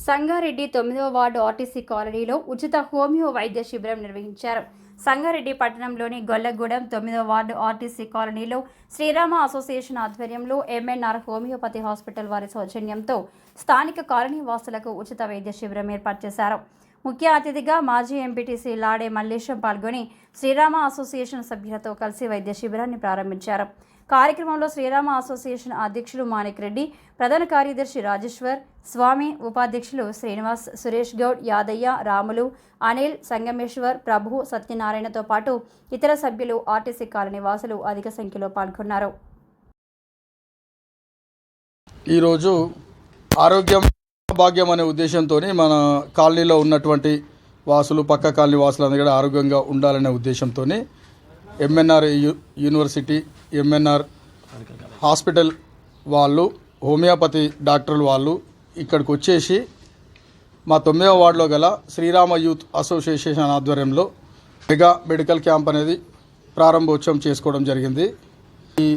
Sangareddy 9వ ward RTC కాలనీలో ఉచిత homeo వైద్య శిబిరం నిర్వహించారు. సంగారెడ్డి పట్టణంలోని గొల్లగూడెం 9వ వార్డు ఆర్టీసీ కాలనీలో శ్రీరామ అసోసియేషన్ ఆధ్వర్యంలో ఎంఎన్ఆర్ హోమియోపతి హాస్పిటల్ వారి సౌజన్యంతో స్థానిక కాలనీ వాసులకు ఉచిత వైద్య శిబిరం ఏర్పాటు చేశారు. ముఖ్య అతిథిగా మాజీ ఎంపీటీసీ లాడే మల్లేశం పాల్గొని శ్రీరామ అసోసియేషన్ సభ్యులతో కలిసి వైద్య శిబిరాన్ని ప్రారంభించారు. కార్యక్రమంలో శ్రీరామ అసోసియేషన్ అధ్యక్షులు మాణిక్ రెడ్డి, ప్రధాన కార్యదర్శి రాజేశ్వర్ స్వామి, ఉపాధ్యక్షులు శ్రీనివాస్, సురేష్ గౌడ్, యాదయ్య, రాములు, అనిల్, సంగమేశ్వర్, ప్రభు, సత్యనారాయణతో పాటు ఇతర సభ్యులు, ఆర్టీసీ కాలనీ వాసులు అధిక సంఖ్యలో పాల్గొన్నారు. ఈరోజు ఆరోగ్యం భాగ్యం అనే ఉద్దేశంతో మన కాలనీలో ఉన్నటువంటి వాసులు, పక్క కాలనీ వాసులందరూ కూడా ఆరోగ్యంగా ఉండాలనే ఉద్దేశంతో ఎంఎన్ఆర్ యూనివర్సిటీ, ఎంఎన్ఆర్ హాస్పిటల్ వాళ్ళు, హోమియోపతి డాక్టర్లు వాళ్ళు ఇక్కడికి వచ్చేసి మా 9వ వార్డులో గల శ్రీరామ యూత్ అసోసియేషన్ ఆధ్వర్యంలో మెగా మెడికల్ క్యాంప్ అనేది ప్రారంభోత్సవం చేసుకోవడం జరిగింది. ఈ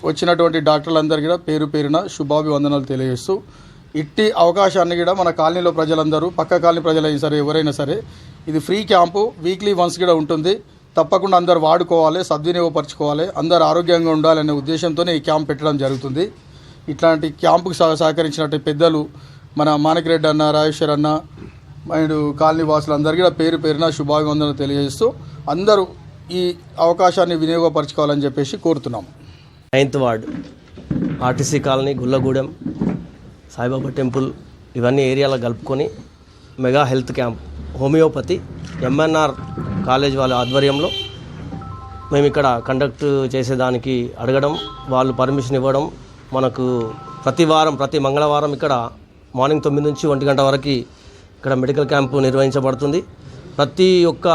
వచ్చినటువంటి డాక్టర్లందరికీ కూడా పేరు పేరున శుభాభివందనాలు తెలియజేస్తూ, ఇట్టి అవకాశాన్ని కూడా మన కాలనీలో ప్రజలందరూ, పక్క కాలనీ ప్రజలైనా సరే, ఎవరైనా సరే, ఇది ఫ్రీ క్యాంపు, వీక్లీ వన్స్ కూడా ఉంటుంది. తప్పకుండా అందరు వాడుకోవాలి, సద్వినియోగపరచుకోవాలి, అందరు ఆరోగ్యంగా ఉండాలనే ఉద్దేశంతోనే ఈ క్యాంప్ పెట్టడం జరుగుతుంది. ఇట్లాంటి క్యాంపుకు సహకరించినట్టు పెద్దలు మన మాణిక్ రెడ్డి అన్న, రాజేశ్వర్ అన్న, మరియు కాలనీ వాసులందరికీ కూడా పేరు పేరున శుభాభివందనలు తెలియజేస్తూ అందరూ ఈ అవకాశాన్ని వినియోగపరచుకోవాలని చెప్పేసి కోరుతున్నాం. 9th ward RTC colony, Gullagudem, Saibaba temple ఇవన్నీ ఏరియాలో కలుపుకొని mega health camp homeopathy MNR college వాళ్ళ ఆధ్వర్యంలో మేము ఇక్కడ కండక్ట్ చేసేదానికి అడగడం, వాళ్ళు పర్మిషన్ ఇవ్వడం, మనకు ప్రతి మంగళవారం ఇక్కడ మార్నింగ్ 9 నుంచి 1 గంట వరకు ఇక్కడ మెడికల్ క్యాంపు నిర్వహించబడుతుంది. ప్రతి ఒక్క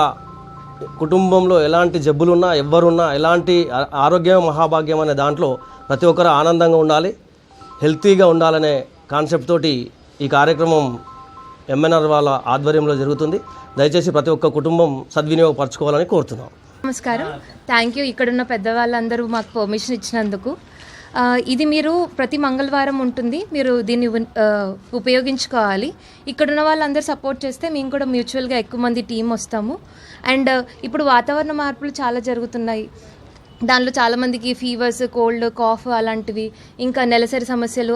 కుటుంబంలో ఎలాంటి జబ్బులున్నా, ఎవరున్నా, ఎలాంటి ఆరోగ్యం మహాభాగ్యం అనే దాంట్లో ప్రతి ఒక్కరు ఆనందంగా ఉండాలి, హెల్తీగా ఉండాలనే కాన్సెప్ట్ తోటి ఈ కార్యక్రమం ఎంఎన్ఆర్ వాళ్ళ ఆధ్వర్యంలో జరుగుతుంది. దయచేసి ప్రతి ఒక్క కుటుంబం సద్వినియోగపరచుకోవాలని కోరుతున్నాం. నమస్కారం, థ్యాంక్ యూ. ఇక్కడున్న పెద్దవాళ్ళందరూ మాకు పర్మిషన్ ఇచ్చినందుకు. ఇది మీరు ప్రతి మంగళవారం ఉంటుంది, మీరు దీన్ని ఉపయోగించుకోవాలి. ఇక్కడున్న వాళ్ళందరూ సపోర్ట్ చేస్తే మేము కూడా మ్యూచువల్గా ఎక్కువ మంది టీం వస్తాము. అండ్ ఇప్పుడు వాతావరణ మార్పులు చాలా జరుగుతున్నాయి. దానిలో చాలామందికి ఫీవర్స్, కోల్డ్, కాఫ్ అలాంటివి, ఇంకా నెలసరి సమస్యలు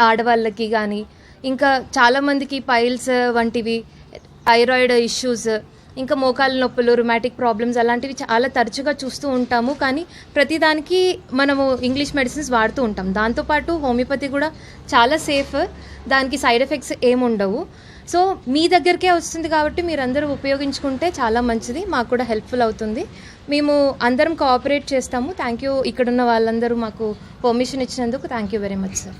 ఆడవాళ్ళకి కానీ, ఇంకా చాలామందికి పైల్స్ వంటివి, థైరాయిడ్ ఇష్యూస్, ఇంకా మోకాళ్ళ నొప్పులు, రుమాటిక్ ప్రాబ్లమ్స్ అలాంటివి చాలా తరచుగా చూస్తూ ఉంటాము. కానీ ప్రతిదానికి మనము ఇంగ్లీష్ మెడిసిన్స్ వాడుతూ ఉంటాం. దాంతోపాటు హోమియోపతి కూడా చాలా సేఫ్, దానికి సైడ్ ఎఫెక్ట్స్ ఏముండవు. సో మీ దగ్గరికే వస్తుంది కాబట్టి మీరందరూ ఉపయోగించుకుంటే చాలా మంచిది, మాకు కూడా హెల్ప్ఫుల్ అవుతుంది. మేము అందరం కోఆపరేట్ చేస్తాము. Thank you. ఇక్కడున్న వాళ్ళందరూ మాకు పర్మిషన్ ఇచ్చినందుకు thank you very much sir.